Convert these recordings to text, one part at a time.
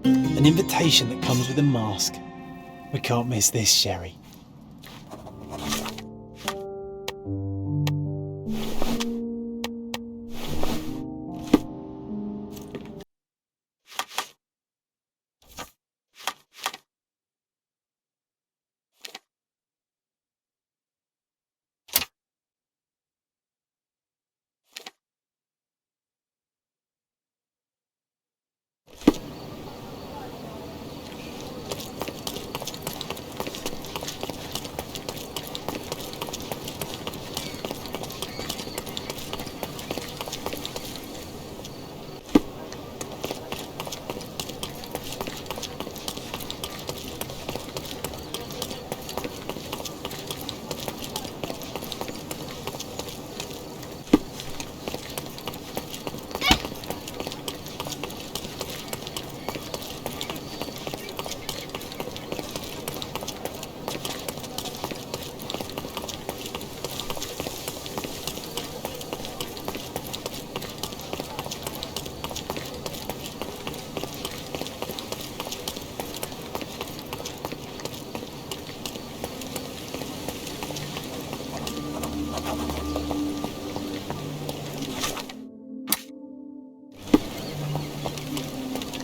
An invitation that comes with a mask. We can't miss this, Sherry.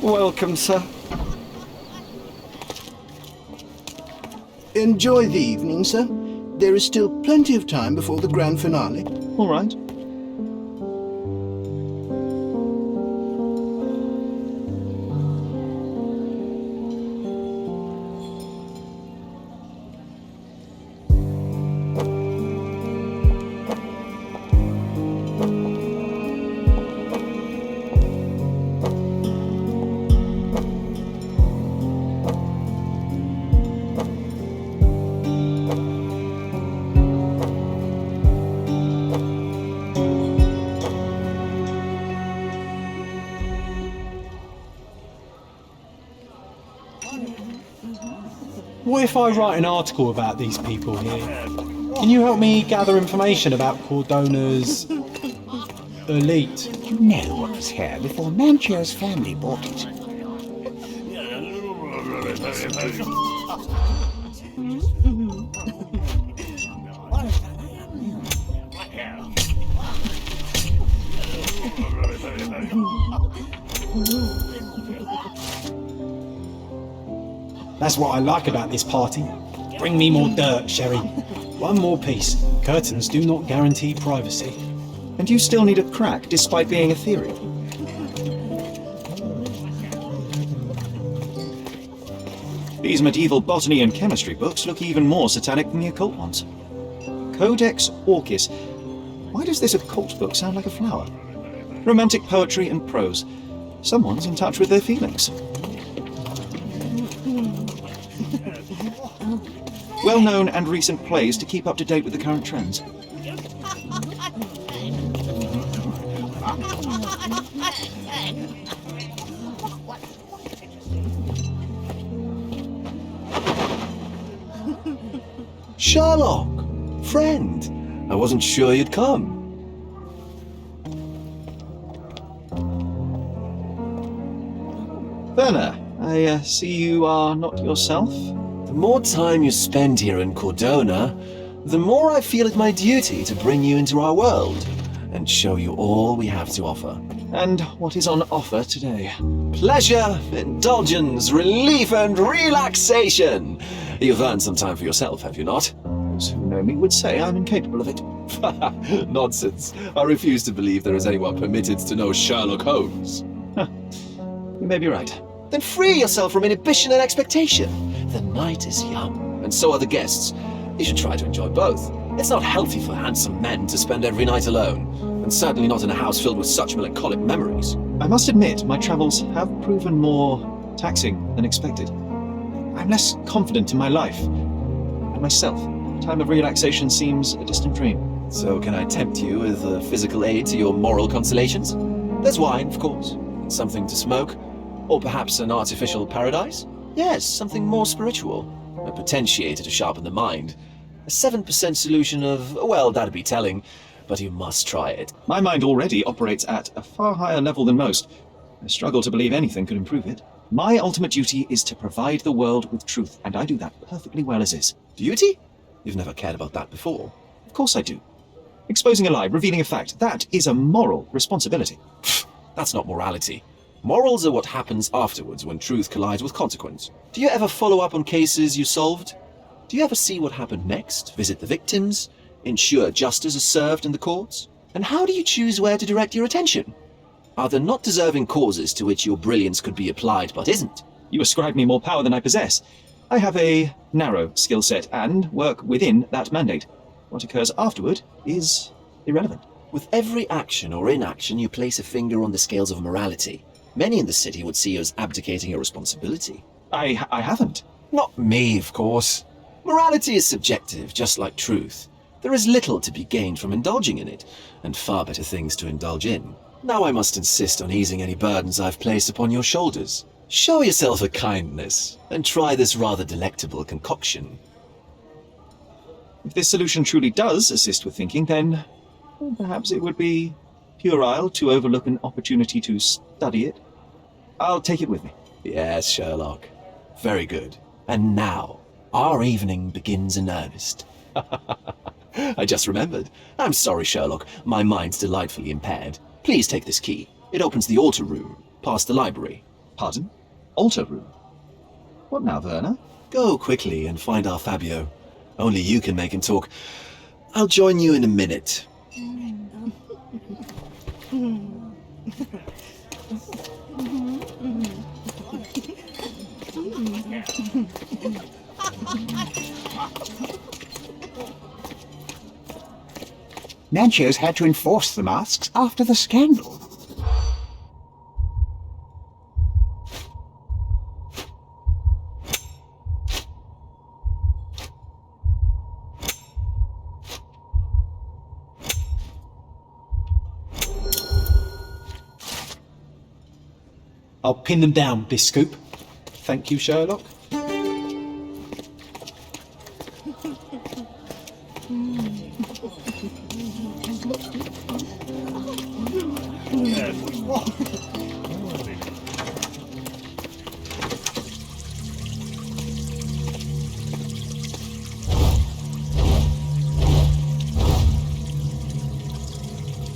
Welcome, sir. Enjoy the evening, sir. There is still plenty of time before the grand finale. All right. What if I write an article about these people here? Can you help me gather information about Cordona's elite? You know what was here before Manchio's family bought it. That's what I like about this party. Bring me more dirt, Sherry. One more piece. Curtains do not guarantee privacy. And you still need a crack, despite being ethereal. These medieval botany and chemistry books look even more satanic than the occult ones. Codex Orchis. Why does this occult book sound like a flower? Romantic poetry and prose. Someone's in touch with their feelings. Well-known and recent plays to keep up to date with the current trends. Sherlock! Friend! I wasn't sure you'd come. Verna, I see you are not yourself. The more time you spend here in Cordona, the more I feel it my duty to bring you into our world and show you all we have to offer. And what is on offer today? Pleasure, indulgence, relief, and relaxation. You've earned some time for yourself, have you not? Those who know me would say I'm incapable of it. Nonsense. I refuse to believe there is anyone permitted to know Sherlock Holmes. You may be right. Then free yourself from inhibition and expectation. The night is young, and so are the guests. You should try to enjoy both. It's not healthy for handsome men to spend every night alone, and certainly not in a house filled with such melancholic memories. I must admit, my travels have proven more taxing than expected. I'm less confident in my life and myself. Time of relaxation seems a distant dream. So can I tempt you with a physical aid to your moral consolations? There's wine, of course, and something to smoke, or perhaps an artificial paradise? Yes, something more spiritual, a potentiator to sharpen the mind. A 7% solution of, well, that'd be telling, but you must try it. My mind already operates at a far higher level than most. I struggle to believe anything could improve it. My ultimate duty is to provide the world with truth, and I do that perfectly well as is. Duty? You've never cared about that before. Of course I do. Exposing a lie, revealing a fact, that is a moral responsibility. That's not morality. Morals are what happens afterwards when truth collides with consequence. Do you ever follow up on cases you solved? Do you ever see what happened next, visit the victims, ensure justice is served in the courts? And how do you choose where to direct your attention? Are there not deserving causes to which your brilliance could be applied but isn't? You ascribe me more power than I possess. I have a narrow skill set and work within that mandate. What occurs afterward is irrelevant. With every action or inaction you place a finger on the scales of morality. Many in the city would see you as abdicating your responsibility. I haven't. Not me, of course. Morality is subjective, just like truth. There is little to be gained from indulging in it, and far better things to indulge in. Now I must insist on easing any burdens I've placed upon your shoulders. Show yourself a kindness, and try this rather delectable concoction. If this solution truly does assist with thinking, then perhaps it would be puerile to overlook an opportunity to study it. I'll take it with me. Yes, Sherlock. Very good. And now, our evening begins in earnest. I just remembered. I'm sorry, Sherlock. My mind's delightfully impaired. Please take this key. It opens the altar room, past the library. Pardon? Altar room? What now, Verna? Go quickly and find our Fabio. Only you can make him talk. I'll join you in a minute. Manchios had to enforce the masks after the scandal. I'll pin them down, Biscoop. Thank you, Sherlock.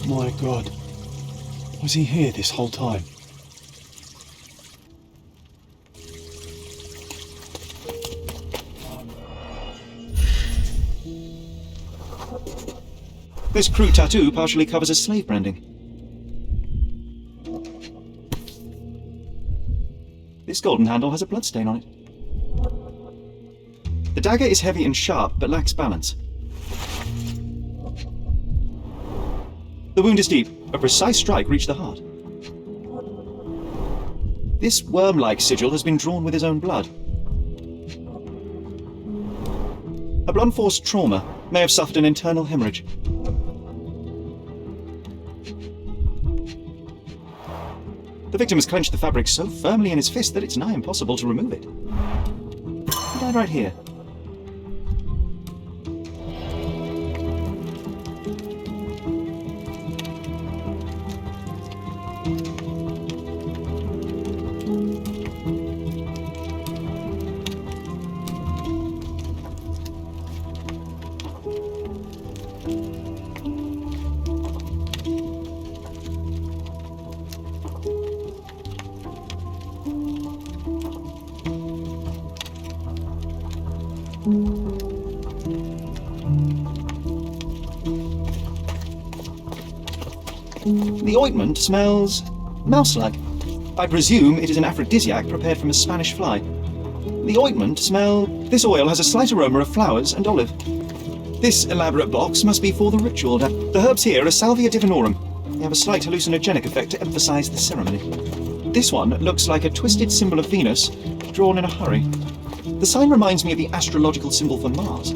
My God, was he here this whole time? This crew tattoo partially covers a slave branding. This golden handle has a bloodstain on it. The dagger is heavy and sharp, but lacks balance. The wound is deep. A precise strike reached the heart. This worm-like sigil has been drawn with his own blood. A blunt-force trauma may have suffered an internal hemorrhage. The victim has clenched the fabric so firmly in his fist that it's nigh impossible to remove it. He died right here. The ointment smells mouse-like. I presume it is an aphrodisiac prepared from a Spanish fly. The ointment smells... This oil has a slight aroma of flowers and olive. This elaborate box must be for the ritual. The herbs here are Salvia divinorum. They have a slight hallucinogenic effect to emphasize the ceremony. This one looks like a twisted symbol of Venus, drawn in a hurry. The sign reminds me of the astrological symbol for Mars.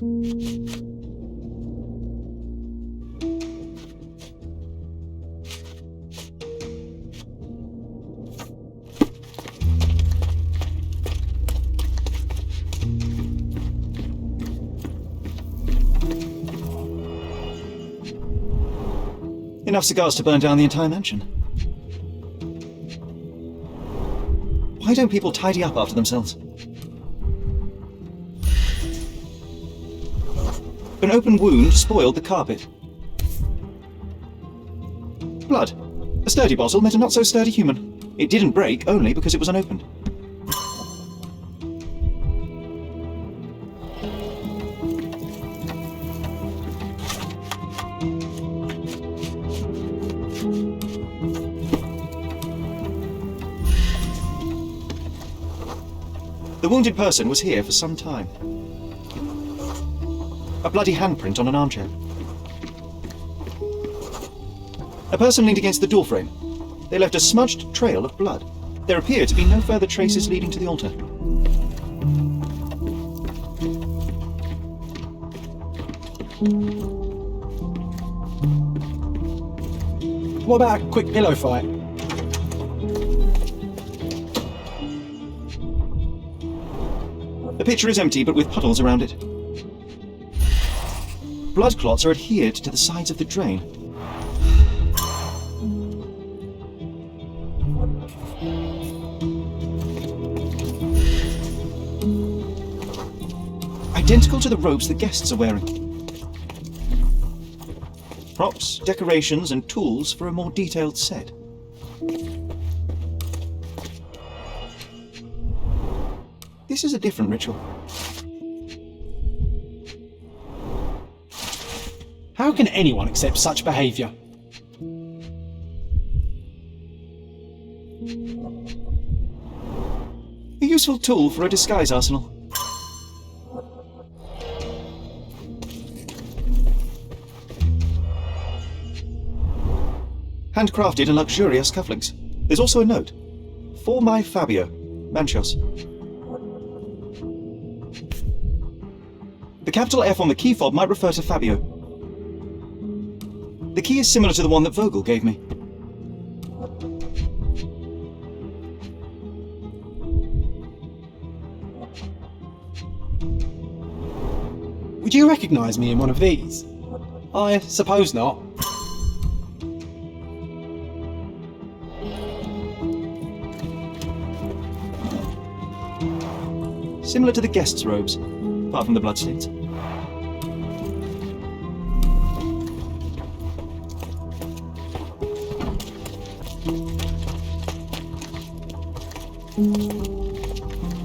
Enough cigars to burn down the entire mansion. Why don't people tidy up after themselves? An open wound spoiled the carpet. Blood. A sturdy bottle met a not-so-sturdy human. It didn't break only because it was unopened. The wounded person was here for some time. A bloody handprint on an armchair. A person leaned against the doorframe. They left a smudged trail of blood. There appear to be no further traces leading to the altar. What about a quick pillow fight? The pitcher is empty, but with puddles around it. Blood clots are adhered to the sides of the drain. Identical to the robes the guests are wearing. Props, decorations, and tools for a more detailed set. This is a different ritual. How can anyone accept such behaviour? A useful tool for a disguise arsenal. Handcrafted and luxurious cufflinks. There's also a note. For my Fabio, Manchos. The capital F on the key fob might refer to Fabio. The key is similar to the one that Vogel gave me. Would you recognise me in one of these? I suppose not. Similar to the guests' robes, apart from the bloodstains.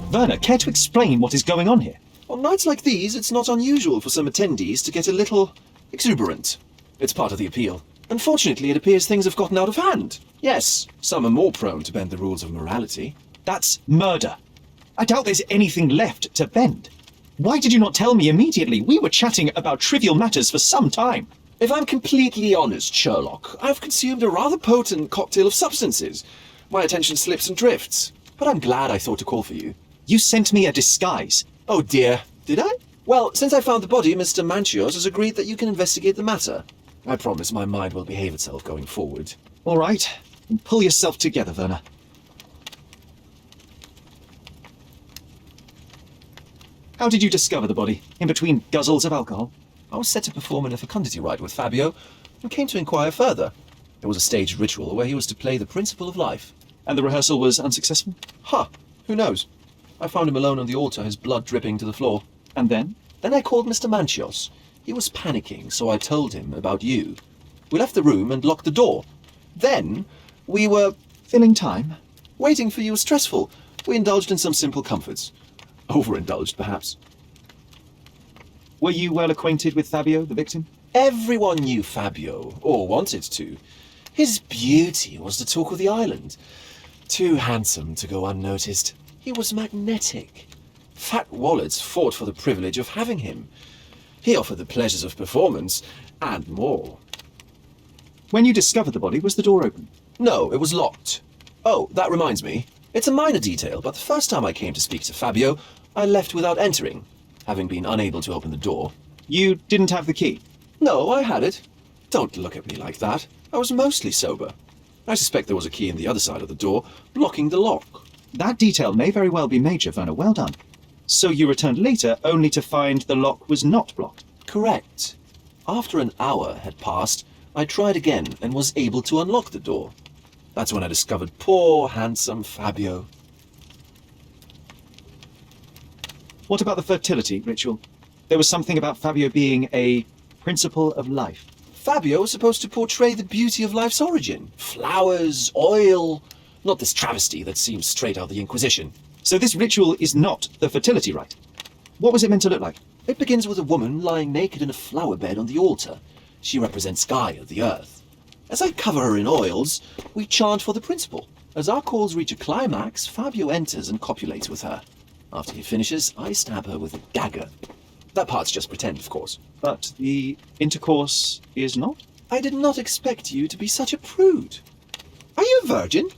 Verna, care to explain what is going on here? On nights like these, it's not unusual for some attendees to get a little exuberant. It's part of the appeal. Unfortunately, it appears things have gotten out of hand. Yes, some are more prone to bend the rules of morality. That's murder. I doubt there's anything left to bend. Why did you not tell me immediately? We were chatting about trivial matters for some time. If I'm completely honest, Sherlock, I've consumed a rather potent cocktail of substances. My attention slips and drifts. But I'm glad I thought to call for you. You sent me a disguise. Oh dear, did I? Well, since I found the body, Mr. Manchios has agreed that you can investigate the matter. I promise my mind will behave itself going forward. All right, then pull yourself together, Verna. How did you discover the body? In between guzzles of alcohol? I was set to perform in a fecundity rite with Fabio, and came to inquire further. There was a staged ritual where he was to play the principle of life. And the rehearsal was unsuccessful? Who knows? I found him alone on the altar, his blood dripping to the floor. And then? Then I called Mr. Manchios. He was panicking, so I told him about you. We left the room and locked the door. Then, we were... Filling time? Waiting for you was stressful. We indulged in some simple comforts. Overindulged, perhaps. Were you well acquainted with Fabio, the victim? Everyone knew Fabio, or wanted to. His beauty was the talk of the island. Too handsome to go unnoticed. He was magnetic. Fat wallets fought for the privilege of having him. He offered the pleasures of performance, and more. When you discovered the body, was the door open? No, it was locked. Oh, that reminds me. It's a minor detail, but the first time I came to speak to Fabio, I left without entering. having been unable to open the door. You didn't have the key. No, I had it. Don't look at me like that. I was mostly sober. I suspect there was a key in the other side of the door, blocking the lock. That detail may very well be major, Verna. Well done. So you returned later, only to find the lock was not blocked. Correct. After an hour had passed, I tried again and was able to unlock the door. That's when I discovered poor, handsome Fabio. What about the fertility ritual? There was something about Fabio being a principle of life. Fabio was supposed to portray the beauty of life's origin. Flowers, oil, not this travesty that seems straight out of the Inquisition. So this ritual is not the fertility rite. What was it meant to look like? It begins with a woman lying naked in a flower bed on the altar. She represents Gaia, the earth. As I cover her in oils, we chant for the principle. As our calls reach a climax, Fabio enters and copulates with her. After he finishes, I stab her with a dagger. That part's just pretend, of course. But the intercourse is not? I did not expect you to be such a prude. Are you a virgin?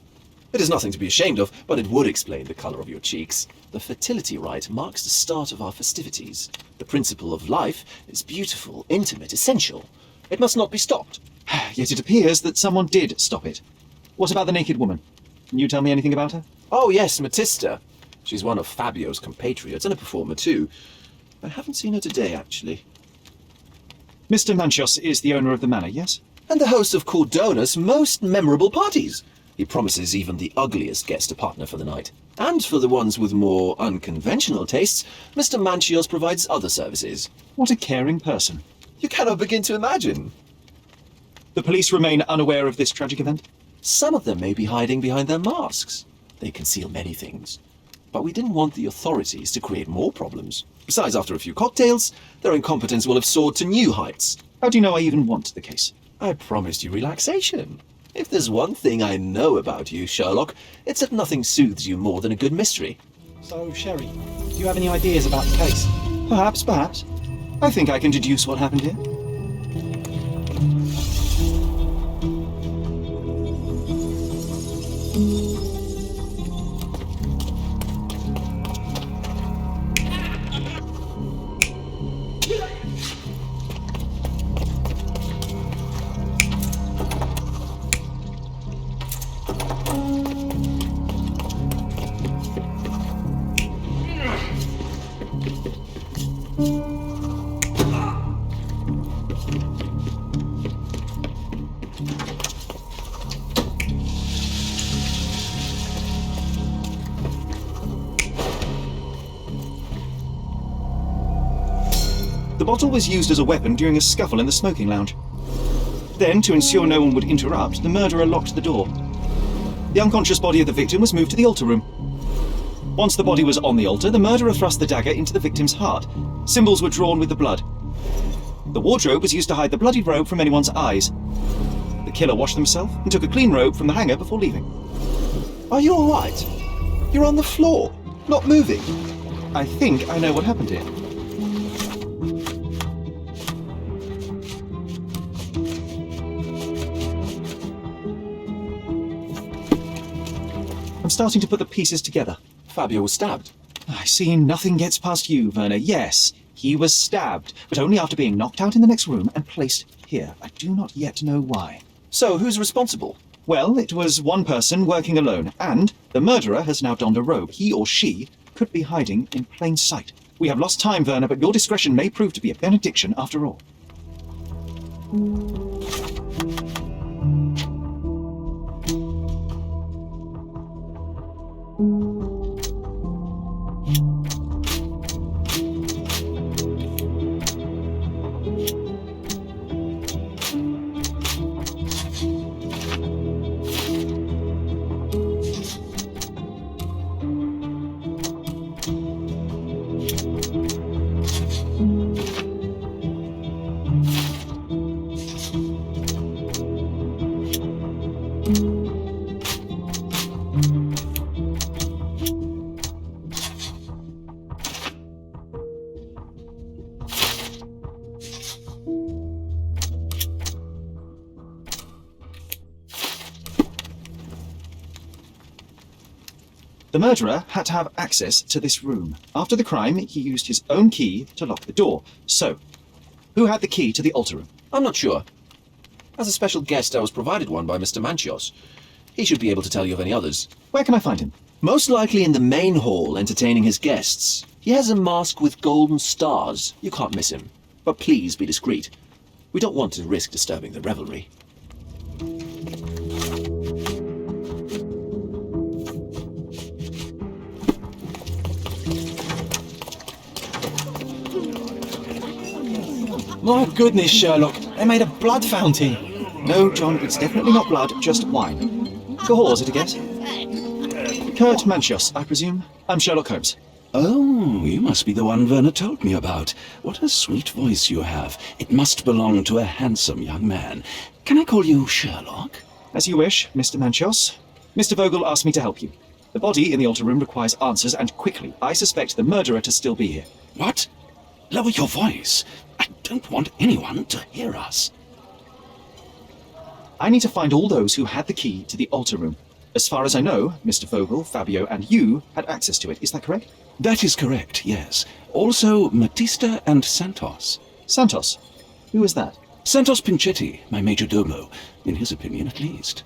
It is nothing to be ashamed of, but it would explain the color of your cheeks. The fertility rite marks the start of our festivities. The principle of life is beautiful, intimate, essential. It must not be stopped. Yet it appears that someone did stop it. What about the naked woman? Can you tell me anything about her? Oh yes, Matista. She's one of Fabio's compatriots and a performer too. I haven't seen her today, actually. Mr. Manchios is the owner of the manor, yes? And the host of Cordona's most memorable parties. He promises even the ugliest guest a partner for the night. And for the ones with more unconventional tastes, Mr. Manchios provides other services. What a caring person. You cannot begin to imagine. The police remain unaware of this tragic event? Some of them may be hiding behind their masks. They conceal many things. But we didn't want the authorities to create more problems. Besides, after a few cocktails, their incompetence will have soared to new heights. How do you know I even want the case? I promised you relaxation. If there's one thing I know about you, Sherlock, it's that nothing soothes you more than a good mystery. So, Sherry, do you have any ideas about the case? Perhaps. I think I can deduce what happened here. The bottle was used as a weapon during a scuffle in the smoking lounge. Then, to ensure no one would interrupt, the murderer locked the door. The unconscious body of the victim was moved to the altar room. Once the body was on the altar, the murderer thrust the dagger into the victim's heart. Symbols were drawn with the blood. The wardrobe was used to hide the bloodied robe from anyone's eyes. The killer washed himself and took a clean robe from the hanger before leaving. Are you all right? You're on the floor, not moving. I think I know what happened here. I'm starting to put the pieces together. Fabio was stabbed. I see nothing gets past you, Verna. Yes, he was stabbed, but only after being knocked out in the next room and placed here. I do not yet know why. So, who's responsible? Well, it was one person working alone, and the murderer has now donned a robe. He or she could be hiding in plain sight. We have lost time, Verna, but your discretion may prove to be a benediction after all. The murderer had to have access to this room. After the crime, he used his own key to lock the door. So, who had the key to the altar room? I'm not sure. As a special guest, I was provided one by Mr. Manchios. He should be able to tell you of any others. Where can I find him? Most likely in the main hall, entertaining his guests. He has a mask with golden stars. You can't miss him. But please be discreet. We don't want to risk disturbing the revelry. My goodness, Sherlock, they made a blood fountain. No, John, it's definitely not blood, just wine. Cahors, at a guess? Kurt Manchios, I presume. I'm Sherlock Holmes. Oh, you must be the one Verna told me about. What a sweet voice you have. It must belong to a handsome young man. Can I call you Sherlock? As you wish, Mr. Manchios. Mr. Vogel asked me to help you. The body in the altar room requires answers, and quickly. I suspect the murderer to still be here. What? Lower your voice. I don't want anyone to hear us. I need to find all those who had the key to the altar room. As far as I know, Mr. Vogel, Fabio, and you had access to it. Is that correct? That is correct, yes. Also, Matista and Santos. Santos? Who is that? Santos Pinchetti, my major domo, in his opinion at least.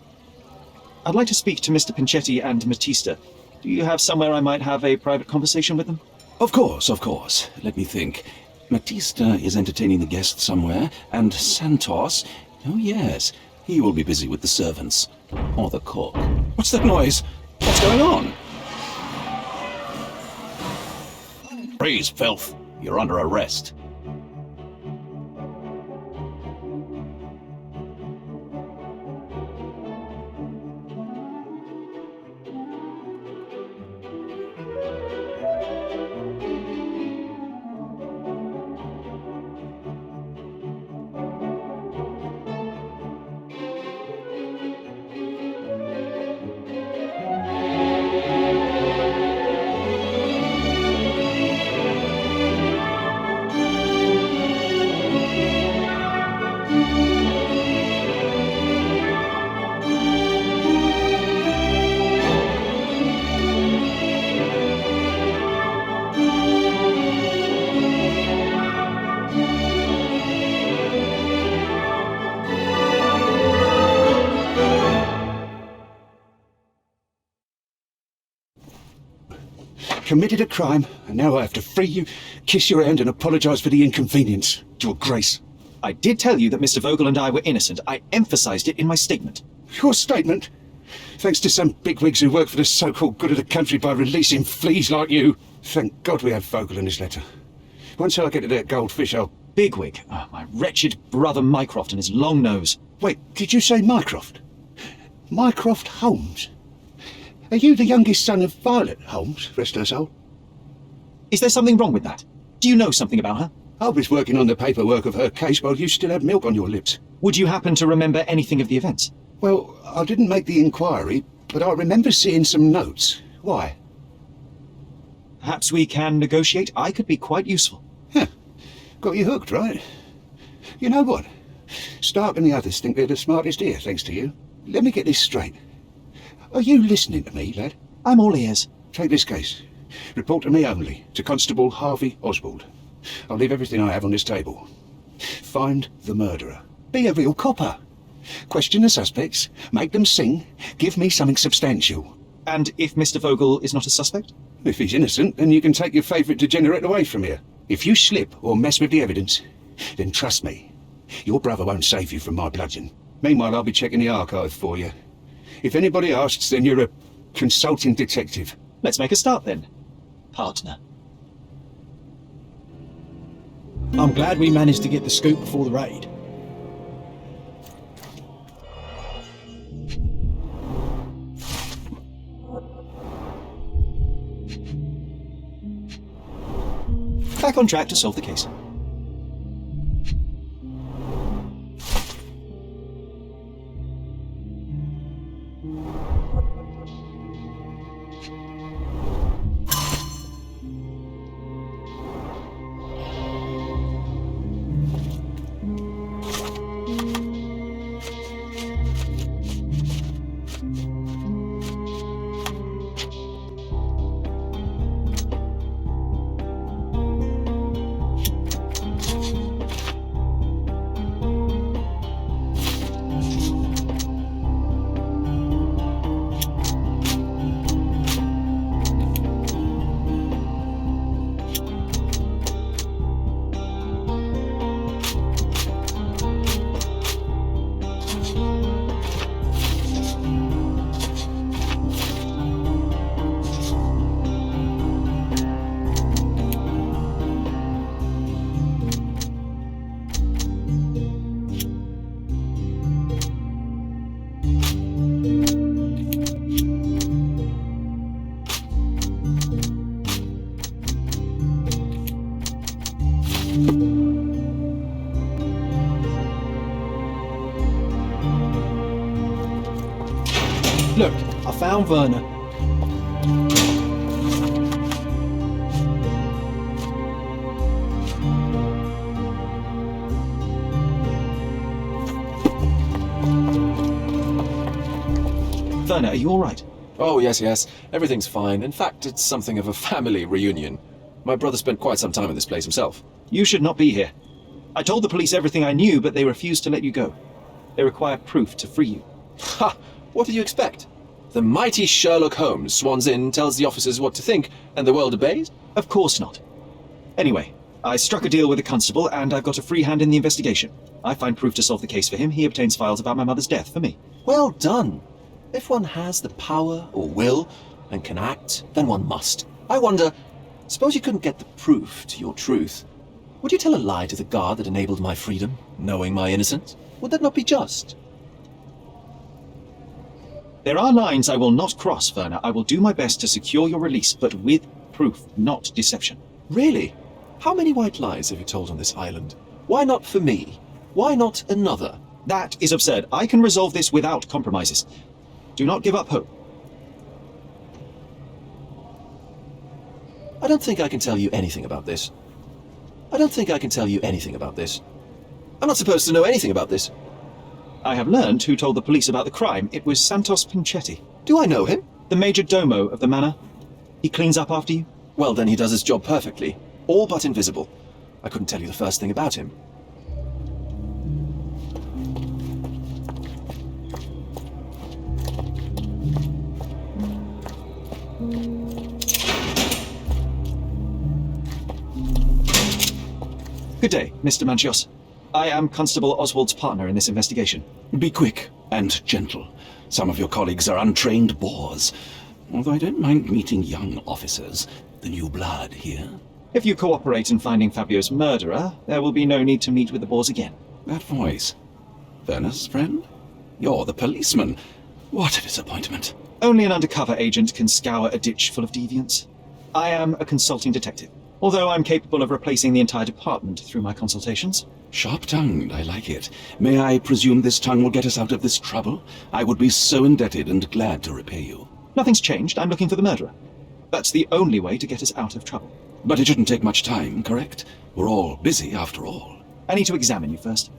I'd like to speak to Mr. Pinchetti and Matista. Do you have somewhere I might have a private conversation with them? Of course, of course. Let me think. Matista is entertaining the guests somewhere, and Santos... Oh yes, he will be busy with the servants. Or the cook. What's that noise? What's going on? Freeze, filth. You're under arrest. Committed a crime, and now I have to free you, kiss your hand, and apologise for the inconvenience. Your Grace. I did tell you that Mr. Vogel and I were innocent. I emphasized it in my statement. Your statement? Thanks to some bigwigs who work for the so-called good of the country by releasing fleas like you. Thank God we have Vogel in his letter. Once I get to that goldfish, I'll... Bigwig. Oh, my wretched brother Mycroft and his long nose. Wait, did you say Mycroft? Mycroft Holmes? Are you the youngest son of Violet Holmes, rest her soul? Is there something wrong with that? Do you know something about her? I was working on the paperwork of her case while you still had milk on your lips. Would you happen to remember anything of the events? Well, I didn't make the inquiry, but I remember seeing some notes. Why? Perhaps we can negotiate. I could be quite useful. Huh. Got you hooked, right? You know what? Stark and the others think they're the smartest here, thanks to you. Let me get this straight. Are you listening to me, lad? I'm all ears. Take this case. Report to me only, to Constable Harvey Oswald. I'll leave everything I have on this table. Find the murderer. Be a real copper. Question the suspects, make them sing, give me something substantial. And if Mr. Vogel is not a suspect? If he's innocent, then you can take your favourite degenerate away from here. If you slip or mess with the evidence, then trust me, your brother won't save you from my bludgeon. Meanwhile, I'll be checking the archive for you. If anybody asks, then you're a consulting detective. Let's make a start then, partner. I'm glad we managed to get the scoop before the raid. Back on track to solve the case. found Verna. Verna, are you alright? Oh, yes. Everything's fine. In fact, it's something of a family reunion. My brother spent quite some time in this place himself. You should not be here. I told the police everything I knew, but they refused to let you go. They require proof to free you. Ha! What did you expect? The mighty Sherlock Holmes swans in, tells the officers what to think, and the world obeys? Of course not. Anyway, I struck a deal with the constable, and I've got a free hand in the investigation. I find proof to solve the case for him. He obtains files about my mother's death for me. Well done. If one has the power or will and can act, then one must. I wonder, suppose you couldn't get the proof to your truth. Would you tell a lie to the guard that enabled my freedom, knowing my innocence? Would that not be just? There are lines I will not cross, Verna. I will do my best to secure your release, but with proof, not deception. Really? How many white lies have you told on this island? Why not for me? Why not another? That is absurd. I can resolve this without compromises. Do not give up hope. I don't think I can tell you anything about this. I'm not supposed to know anything about this. I have learned who told the police about the crime. It was Santos Pinchetti, Do I know him? the major domo of the manor. He cleans up after you. Well, then he does his job perfectly. All but invisible. I couldn't tell you the first thing about him. Good day, Mr. Manchios. I am Constable Oswald's partner in this investigation. Be quick and gentle. Some of your colleagues are untrained boors. Although I don't mind meeting young officers, the new blood here. If you cooperate in finding Fabio's murderer, there will be no need to meet with the boars again. That voice. Verna's friend? You're the policeman. What a disappointment. Only an undercover agent can scour a ditch full of deviants. I am a consulting detective, although I'm capable of replacing the entire department through my consultations. Sharp-tongued, I like it. May I presume this tongue will get us out of this trouble? I would be so indebted and glad to repay you. Nothing's changed. I'm looking for the murderer. That's the only way to get us out of trouble. But it shouldn't take much time, correct? We're all busy after all. I need to examine you first.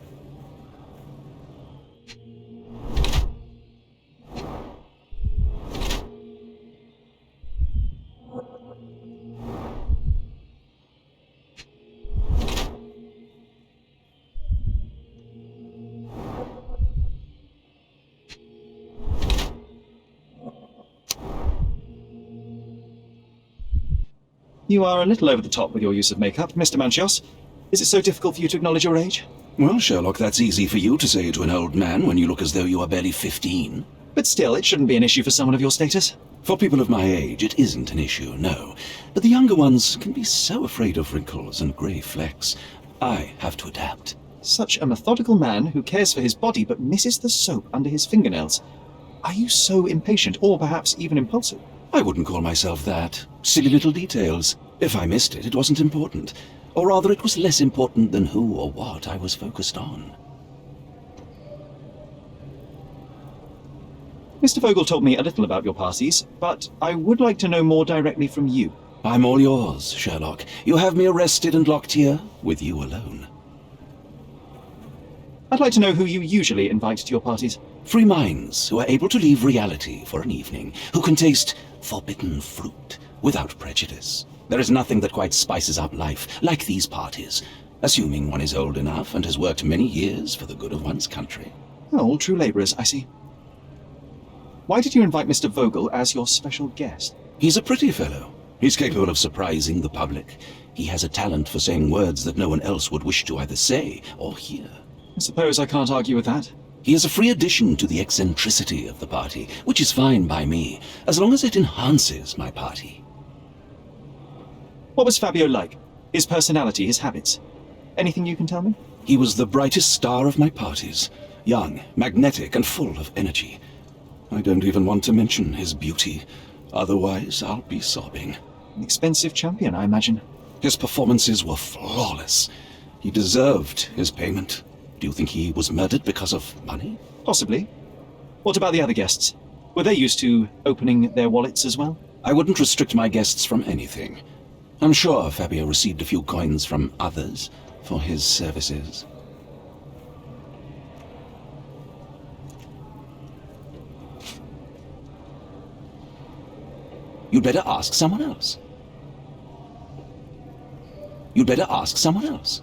You are a little over the top with your use of makeup, Mr. Manchios. Is it so difficult for you to acknowledge your age? Well, Sherlock, that's easy for you to say to an old man when you look as though you are barely 15. But still, it shouldn't be an issue for someone of your status. For people of my age, it isn't an issue, no. But the younger ones can be so afraid of wrinkles and grey flecks. I have to adapt. Such a methodical man who cares for his body but misses the soap under his fingernails. Are you so impatient, or perhaps even impulsive? I wouldn't call myself that. Silly little details. If I missed it, it wasn't important. Or rather, it was less important than who or what I was focused on. Mr. Vogel told me a little about your parties, but I would like to know more directly from you. I'm all yours, Sherlock. You have me arrested and locked here, with you alone. I'd like to know who you usually invite to your parties. Free minds who are able to leave reality for an evening, who can taste forbidden fruit without prejudice. There is nothing that quite spices up life like these parties, assuming one is old enough and has worked many years for the good of one's country. Oh, all true labourers, I see. Why did you invite Mr. Vogel as your special guest? He's a pretty fellow. He's capable of surprising the public. He has a talent for saying words that no one else would wish to either say or hear. I suppose I can't argue with that. He is a free addition to the eccentricity of the party, which is fine by me, as long as it enhances my party. What was Fabio like? His personality, his habits? Anything you can tell me? He was the brightest star of my parties. Young, magnetic, and full of energy. I don't even want to mention his beauty. Otherwise, I'll be sobbing. An expensive champion, I imagine. His performances were flawless. He deserved his payment. Do you think he was murdered because of money? Possibly. What about the other guests? Were they used to opening their wallets as well? I wouldn't restrict my guests from anything. I'm sure Fabio received a few coins from others for his services. You'd better ask someone else. You'd better ask someone else.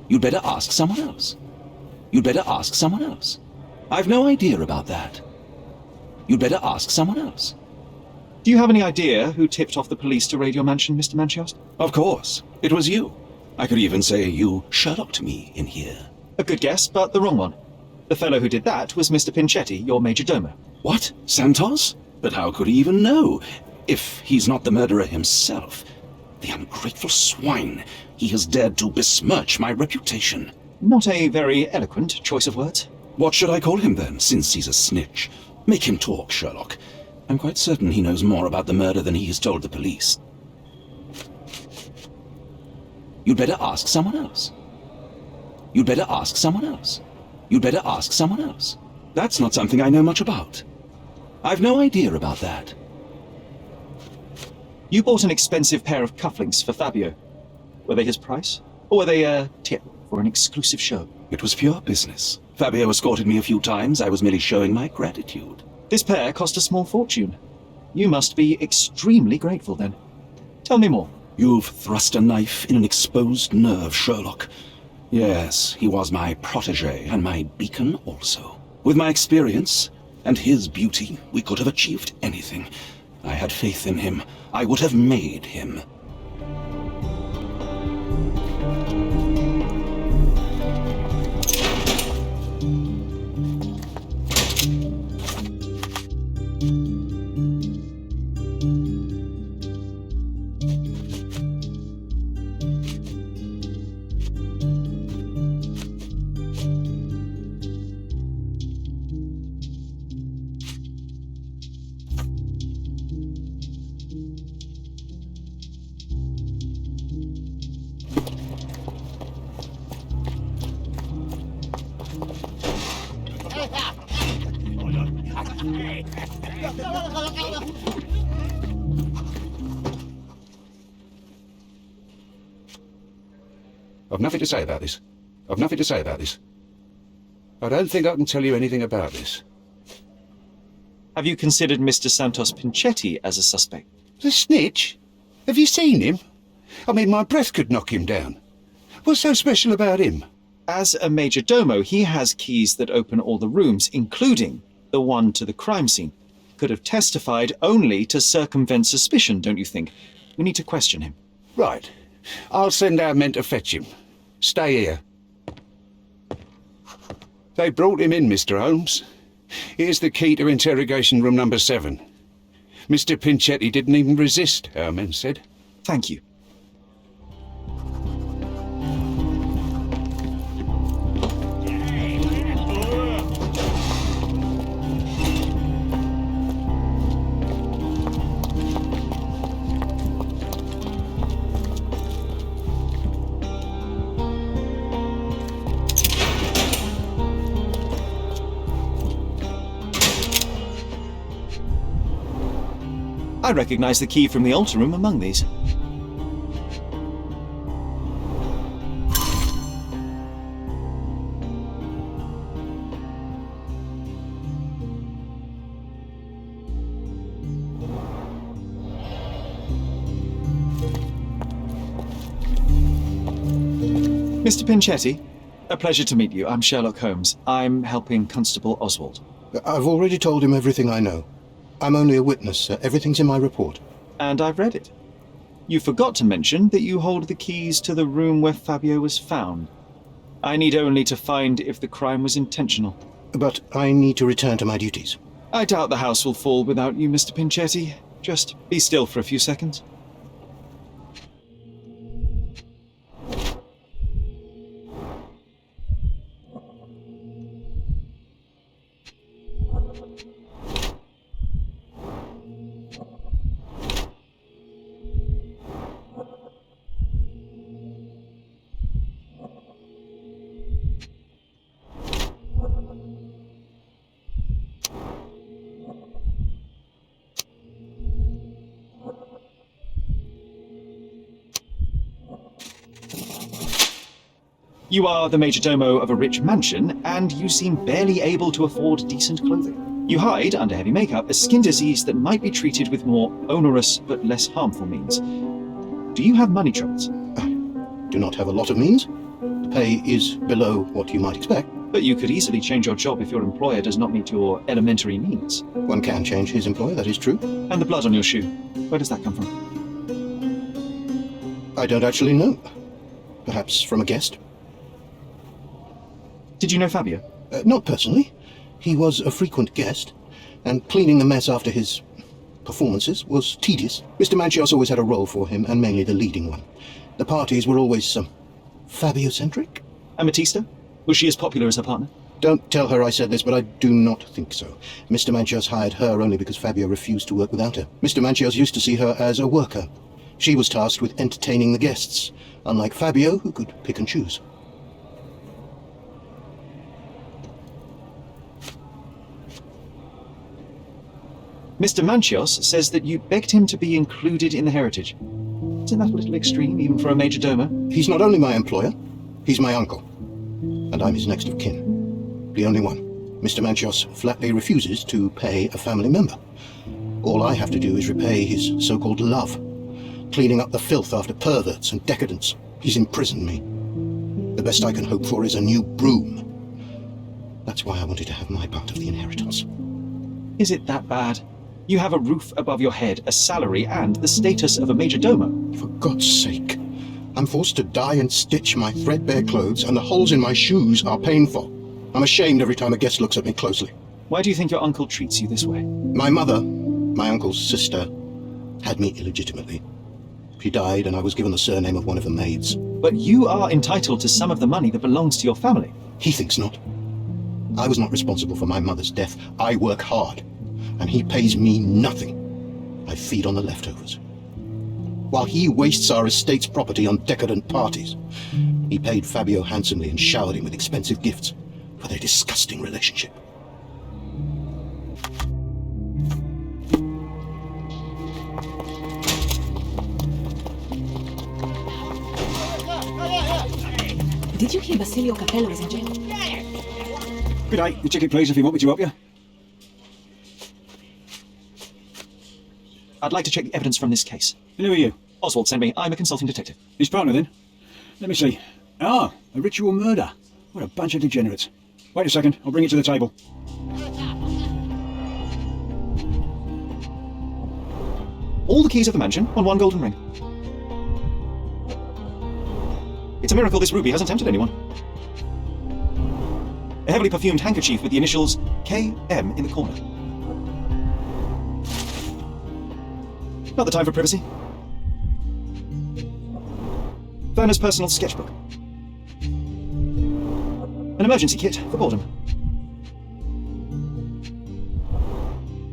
You'd better ask someone else. You'd better ask someone else. I've no idea about that. You'd better ask someone else. Do you have any idea who tipped off the police to raid your mansion, Mr. Manchiost? Of course. It was you. I could even say you Sherlocked me in here. A good guess, but the wrong one. The fellow who did that was Mr. Pinchetti, your major domo. What? Santos? But how could he even know? If he's not the murderer himself. The ungrateful swine. He has dared to besmirch my reputation. Not a very eloquent choice of words. What should I call him then, since he's a snitch? Make him talk, Sherlock. I'm quite certain he knows more about the murder than he has told the police. You'd better ask someone else. You'd better ask someone else. You'd better ask someone else. That's not something I know much about. I've no idea about that. You bought an expensive pair of cufflinks for Fabio. Were they his price? Or were they a tip for an exclusive show? It was pure business. Fabio escorted me a few times. I was merely showing my gratitude. This pair cost a small fortune. You must be extremely grateful then. Tell me more. You've thrust a knife in an exposed nerve, Sherlock. Yes, he was my protege and my beacon also. With my experience and his beauty, we could have achieved anything. I had faith in him. I would have made him. I've nothing to say about this. I've nothing to say about this. I don't think I can tell you anything about this. Have you considered Mr. Santos Pinchetti as a suspect? The snitch? Have you seen him? I mean, my breath could knock him down. What's so special about him? As a major domo, he has keys that open all the rooms, including the one to the crime scene. Could have testified only to circumvent suspicion, don't you think? We need to question him. Right. I'll send our men to fetch him. Stay here. They brought him in, Mr. Holmes. Here's the key to interrogation room number 7. Mr. Pinchetti didn't even resist, our men said. Thank you. I recognize the key from the altar room among these. Mr. Pinchetti, a pleasure to meet you. I'm Sherlock Holmes. I'm helping Constable Oswald. I've already told him everything I know. I'm only a witness, sir. Everything's in my report. And I've read it. You forgot to mention that you hold the keys to the room where Fabio was found. I need only to find if the crime was intentional. But I need to return to my duties. I doubt the house will fall without you, Mr. Pinchetti. Just be still for a few seconds. You are the majordomo of a rich mansion, and you seem barely able to afford decent clothing. You hide under heavy makeup a skin disease that might be treated with more onerous but less harmful means. Do you have money troubles? Do not have a lot of means. The pay is below what you might expect. But you could easily change your job if your employer does not meet your elementary needs. One can change his employer, that is true. And the blood on your shoe, where does that come from? I don't actually know. Perhaps from a guest? Did you know Fabio? Not personally. He was a frequent guest, and cleaning the mess after his performances was tedious. Mr. Manchios always had a role for him, and mainly the leading one. The parties were always Fabio-centric? And Matista? Was she as popular as her partner? Don't tell her I said this, but I do not think so. Mr. Manchios hired her only because Fabio refused to work without her. Mr. Manchios used to see her as a worker. She was tasked with entertaining the guests, unlike Fabio, who could pick and choose. Mr. Manchios says that you begged him to be included in the heritage. Isn't that a little extreme, even for a majordomo? He's not only my employer, he's my uncle. And I'm his next of kin. The only one. Mr. Manchios flatly refuses to pay a family member. All I have to do is repay his so-called love, cleaning up the filth after perverts and decadents. He's imprisoned me. The best I can hope for is a new broom. That's why I wanted to have my part of the inheritance. Is it that bad? You have a roof above your head, a salary, and the status of a majordomo. For God's sake. I'm forced to dye and stitch my threadbare clothes, and the holes in my shoes are painful. I'm ashamed every time a guest looks at me closely. Why do you think your uncle treats you this way? My mother, my uncle's sister, had me illegitimately. She died, and I was given the surname of one of the maids. But you are entitled to some of the money that belongs to your family. He thinks not. I was not responsible for my mother's death. I work hard, and he pays me nothing. I feed on the leftovers. While he wastes our estate's property on decadent parties, he paid Fabio handsomely and showered him with expensive gifts for their disgusting relationship. Did you hear Basilio Capello is in jail? Good day. Your ticket, please, if you want me to help you. I'd like to check the evidence from this case. And who are you? Oswald sent me. I'm a consulting detective. His partner, then? Let me see. Ah, a ritual murder. What a bunch of degenerates. Wait a second. I'll bring it to the table. All the keys of the mansion on one golden ring. It's a miracle this ruby hasn't tempted anyone. A heavily perfumed handkerchief with the initials KM in the corner. Not the time for privacy. Verna's personal sketchbook. An emergency kit for boredom.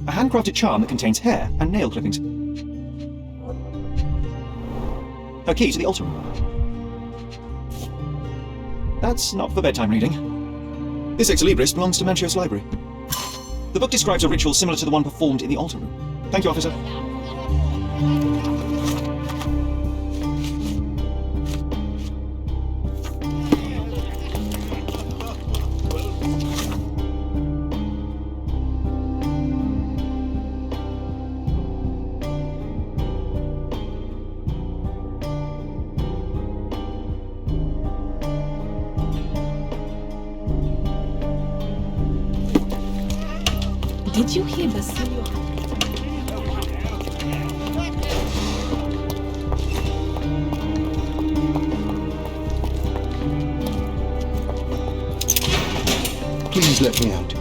A handcrafted charm that contains hair and nail clippings. Her key to the altar room. That's not for bedtime reading. This ex libris belongs to Manchios' library. The book describes a ritual similar to the one performed in the altar room. Thank you, officer. Did you hear Basilio? Please let me out.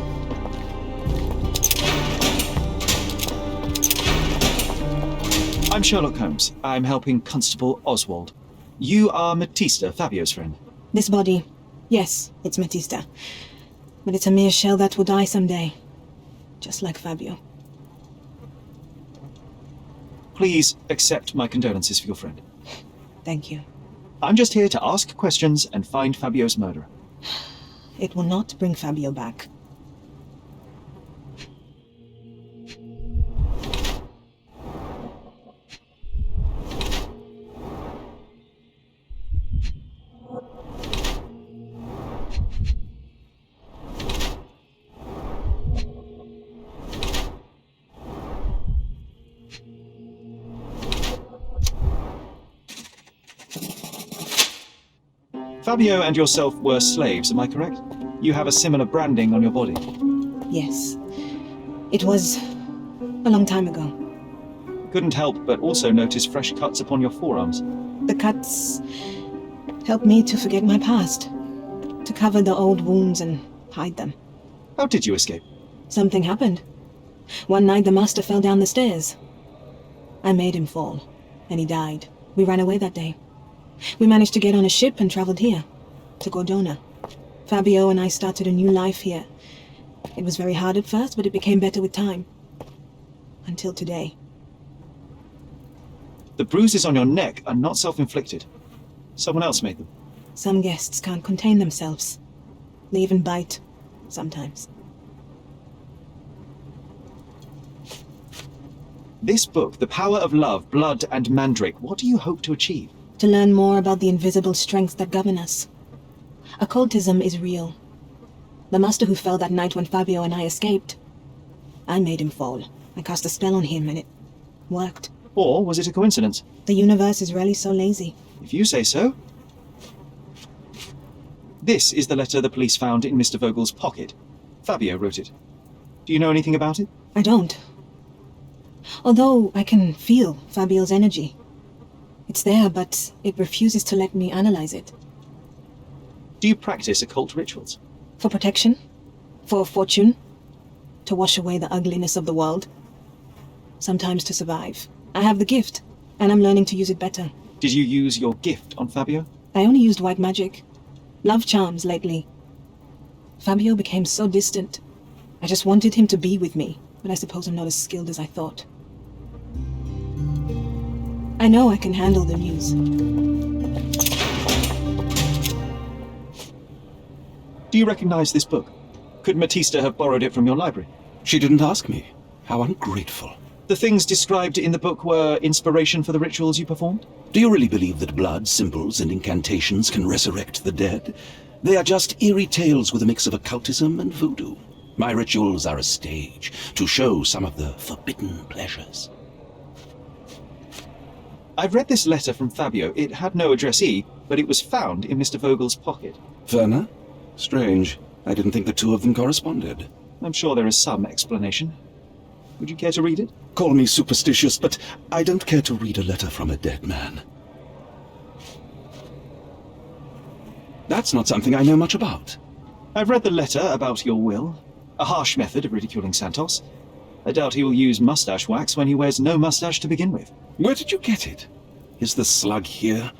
I'm Sherlock Holmes. I'm helping Constable Oswald. You are Matista, Fabio's friend. This body, yes, it's Matista. But it's a mere shell that will die someday. Just like Fabio. Please accept my condolences for your friend. Thank you. I'm just here to ask questions and find Fabio's murderer. It will not bring Fabio back. Fabio and yourself were slaves, am I correct? You have a similar branding on your body. Yes. It was a long time ago. Couldn't help but also notice fresh cuts upon your forearms. The cuts helped me to forget my past, to cover the old wounds and hide them. How did you escape? Something happened. One night the master fell down the stairs. I made him fall, and he died. We ran away that day. We managed to get on a ship and traveled here, to Gordona. Fabio and I started a new life here. It was very hard at first, but it became better with time. Until today. The bruises on your neck are not self-inflicted. Someone else made them. Some guests can't contain themselves. They even bite, sometimes. This book, The Power of Love, Blood and Mandrake, what do you hope to achieve? To learn more about the invisible strengths that govern us. Occultism is real. The master who fell that night when Fabio and I escaped. I made him fall. I cast a spell on him and it worked. Or was it a coincidence? The universe is rarely so lazy. If you say so. This is the letter the police found in Mr. Vogel's pocket. Fabio wrote it. Do you know anything about it? I don't. Although I can feel Fabio's energy. It's there, but it refuses to let me analyze it. Do you practice occult rituals? For protection? For fortune? To wash away the ugliness of the world? Sometimes to survive. I have the gift, and I'm learning to use it better. Did you use your gift on Fabio? I only used white magic. Love charms lately. Fabio became so distant. I just wanted him to be with me, but I suppose I'm not as skilled as I thought. I know I can handle the news. Do you recognize this book? Could Matista have borrowed it from your library? She didn't ask me. How ungrateful. The things described in the book were inspiration for the rituals you performed? Do you really believe that blood, symbols, and incantations can resurrect the dead? They are just eerie tales with a mix of occultism and voodoo. My rituals are a stage to show some of the forbidden pleasures. I've read this letter from Fabio. It had no addressee, but it was found in Mr. Vogel's pocket. Verna? Strange. I didn't think the two of them corresponded. I'm sure there is some explanation. Would you care to read it? Call me superstitious, but I don't care to read a letter from a dead man. That's not something I know much about. I've read the letter about your will. A harsh method of ridiculing Santos. I doubt he will use mustache wax when he wears no mustache to begin with. Where did you get it? Is the slug here?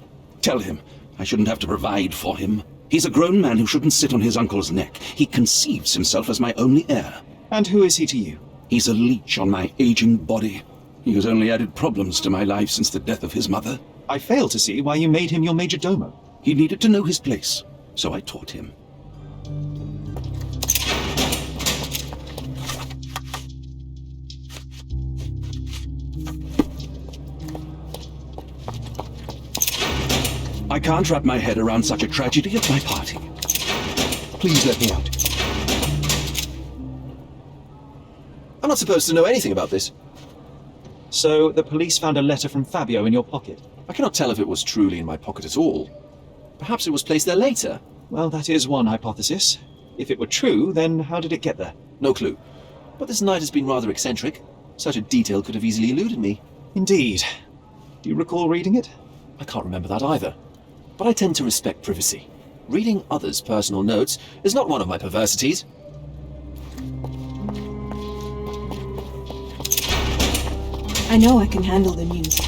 Tell him I shouldn't have to provide for him. He's a grown man who shouldn't sit on his uncle's neck. He conceives himself as my only heir. And who is he to you? He's a leech on my aging body. He has only added problems to my life since the death of his mother. I fail to see why you made him your major domo. He needed to know his place, so I taught him. I can't wrap my head around such a tragedy at my party. Please let me out. I'm not supposed to know anything about this. So, the police found a letter from Fabio in your pocket. I cannot tell if it was truly in my pocket at all. Perhaps it was placed there later. Well, that is one hypothesis. If it were true, then how did it get there? No clue. But this night has been rather eccentric. Such a detail could have easily eluded me. Indeed. Do you recall reading it? I can't remember that either. But I tend to respect privacy. Reading others' personal notes is not one of my perversities. I know I can handle the news.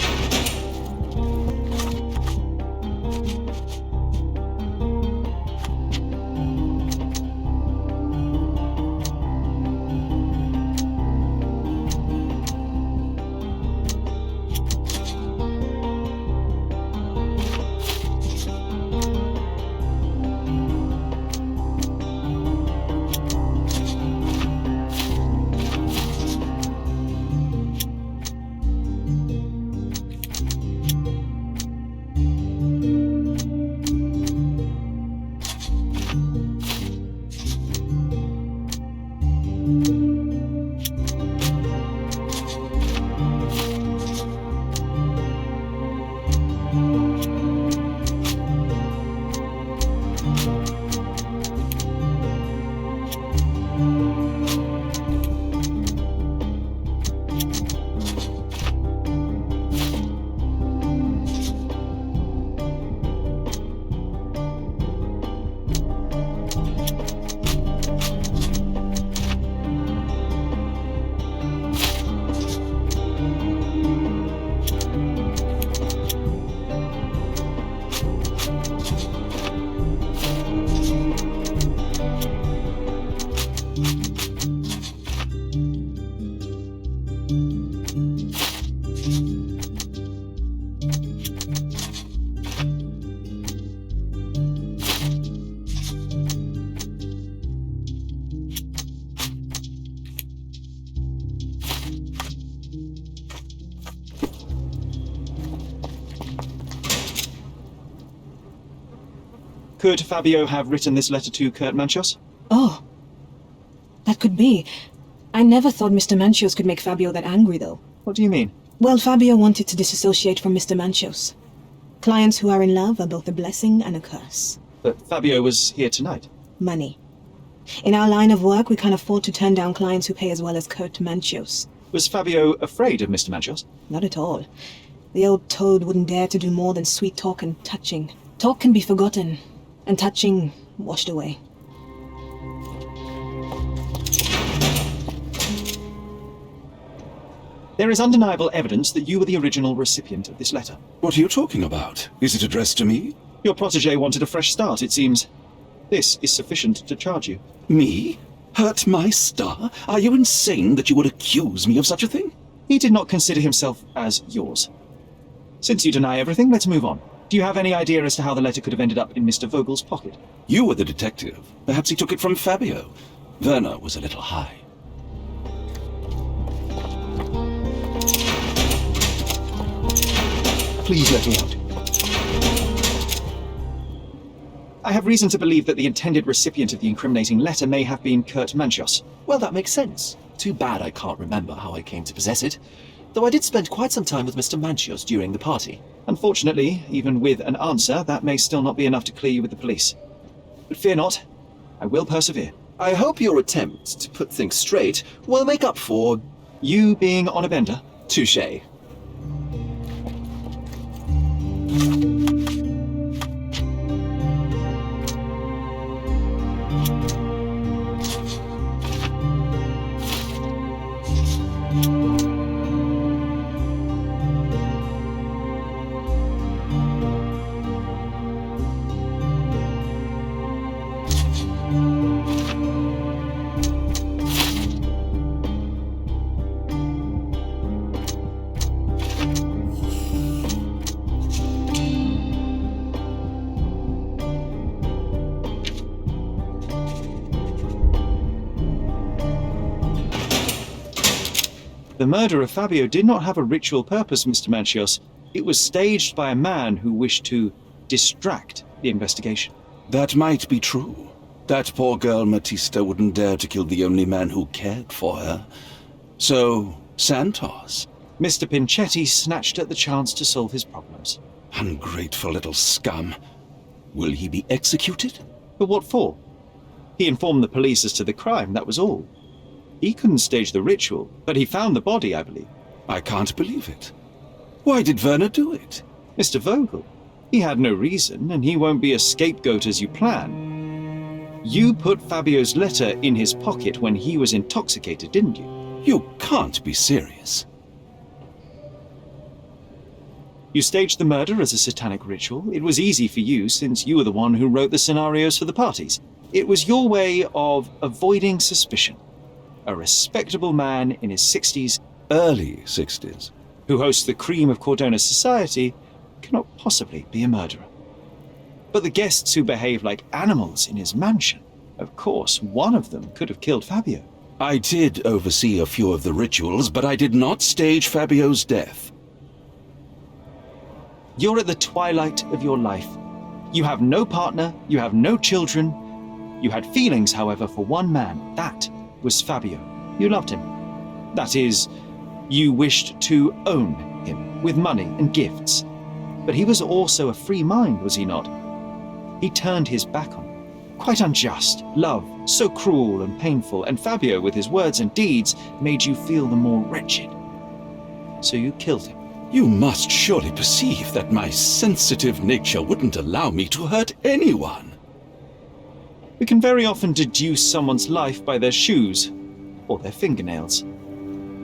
Could Fabio have written this letter to Kurt Manchios? Oh, that could be. I never thought Mr. Manchios could make Fabio that angry, though. What do you mean? Well, Fabio wanted to disassociate from Mr. Manchios. Clients who are in love are both a blessing and a curse. But Fabio was here tonight. Money. In our line of work, we can't afford to turn down clients who pay as well as Kurt Manchios. Was Fabio afraid of Mr. Manchios? Not at all. The old toad wouldn't dare to do more than sweet talk and touching. Talk can be forgotten, and touching washed away. There is undeniable evidence that you were the original recipient of this letter. What are you talking about? Is it addressed to me? Your protege wanted a fresh start, it seems. This is sufficient to charge you. Me? Hurt my star? Are you insane that you would accuse me of such a thing? He did not consider himself as yours. Since you deny everything, let's move on. Do you have any idea as to how the letter could have ended up in Mr. Vogel's pocket? You were the detective. Perhaps he took it from Fabio. Verna was a little high. Please let me out. I have reason to believe that the intended recipient of the incriminating letter may have been Kurt Manchios. Well, that makes sense. Too bad I can't remember how I came to possess it. Though I did spend quite some time with Mr. Manchios during the party. Unfortunately, even with an answer, that may still not be enough to clear you with the police. But fear not, I will persevere. I hope your attempt to put things straight will make up for... You being on a bender? touché. The murder of Fabio did not have a ritual purpose, Mr. Manchios. It was staged by a man who wished to distract the investigation. That might be true. That poor girl Matista wouldn't dare to kill the only man who cared for her. So, Santos. Mr. Pinchetti snatched at the chance to solve his problems. Ungrateful little scum. Will he be executed? But what for? He informed the police as to the crime, that was all. He couldn't stage the ritual, but he found the body, I believe. I can't believe it. Why did Verna do it? Mr. Vogel. He had no reason, and he won't be a scapegoat as you plan. You put Fabio's letter in his pocket when he was intoxicated, didn't you? You can't be serious. You staged the murder as a satanic ritual. It was easy for you, since you were the one who wrote the scenarios for the parties. It was your way of avoiding suspicion. A respectable man in his 60s, Early 60s. who hosts the cream of Cordona's society, cannot possibly be a murderer. But the guests who behave like animals in his mansion, of course, one of them could have killed Fabio. I did oversee a few of the rituals, but I did not stage Fabio's death. You're at the twilight of your life. You have no partner, you have no children. You had feelings, however, for one man. That was Fabio. You loved him. That is, you wished to own him with money and gifts. But he was also a free mind, was he not? He turned his back on you. Quite unjust. Love, so cruel and painful, and Fabio, with his words and deeds, made you feel the more wretched. So you killed him. You must surely perceive that my sensitive nature wouldn't allow me to hurt anyone. We can very often deduce someone's life by their shoes or their fingernails.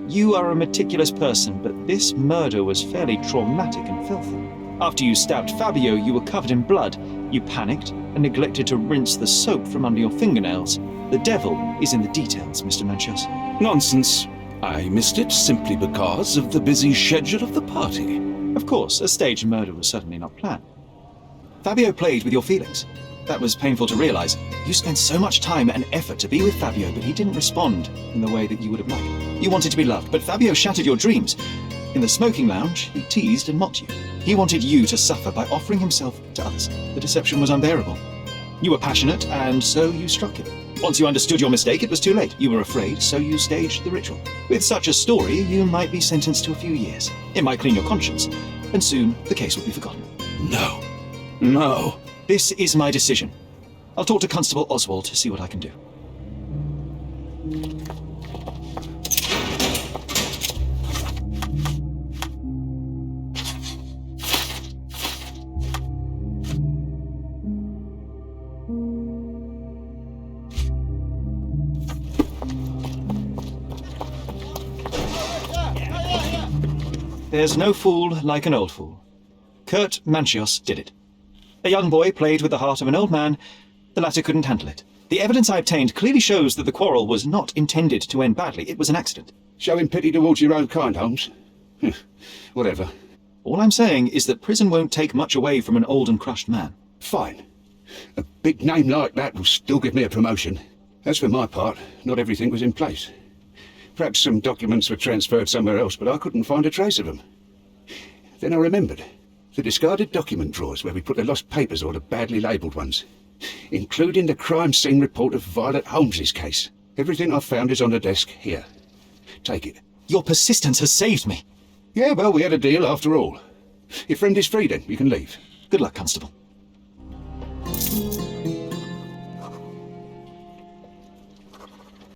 You are a meticulous person, but this murder was fairly traumatic and filthy. After you stabbed Fabio, you were covered in blood. You panicked and neglected to rinse the soap from under your fingernails. The devil is in the details, Mr. Manchios. Nonsense. I missed it simply because of the busy schedule of the party. Of course, a staged murder was certainly not planned. Fabio played with your feelings. That was painful to realize. You spent so much time and effort to be with Fabio, but he didn't respond in the way that you would have liked. You wanted to be loved, but Fabio shattered your dreams. In the smoking lounge, he teased and mocked you. He wanted you to suffer by offering himself to others. The deception was unbearable. You were passionate, and so you struck him. Once you understood your mistake, it was too late. You were afraid, so you staged the ritual. With such a story, you might be sentenced to a few years. It might clean your conscience, and soon the case will be forgotten. No. No. This is my decision. I'll talk to Constable Oswald to see what I can do. There's no fool like an old fool. Kurt Manchios did it. A young boy played with the heart of an old man. The latter couldn't handle it. The evidence I obtained clearly shows that the quarrel was not intended to end badly. It was an accident. Showing pity towards your own kind, Holmes. Whatever. All I'm saying is that prison won't take much away from an old and crushed man. Fine. A big name like that will still give me a promotion. As for my part, not everything was in place. Perhaps some documents were transferred somewhere else, but I couldn't find a trace of them. Then I remembered. The discarded document drawers where we put the lost papers or the badly labelled ones, including the crime scene report of Violet Holmes's case. Everything I found is on the desk here. Take it. Your persistence has saved me. Yeah, well, we had a deal after all. Your friend is free then. You can leave. Good luck, Constable.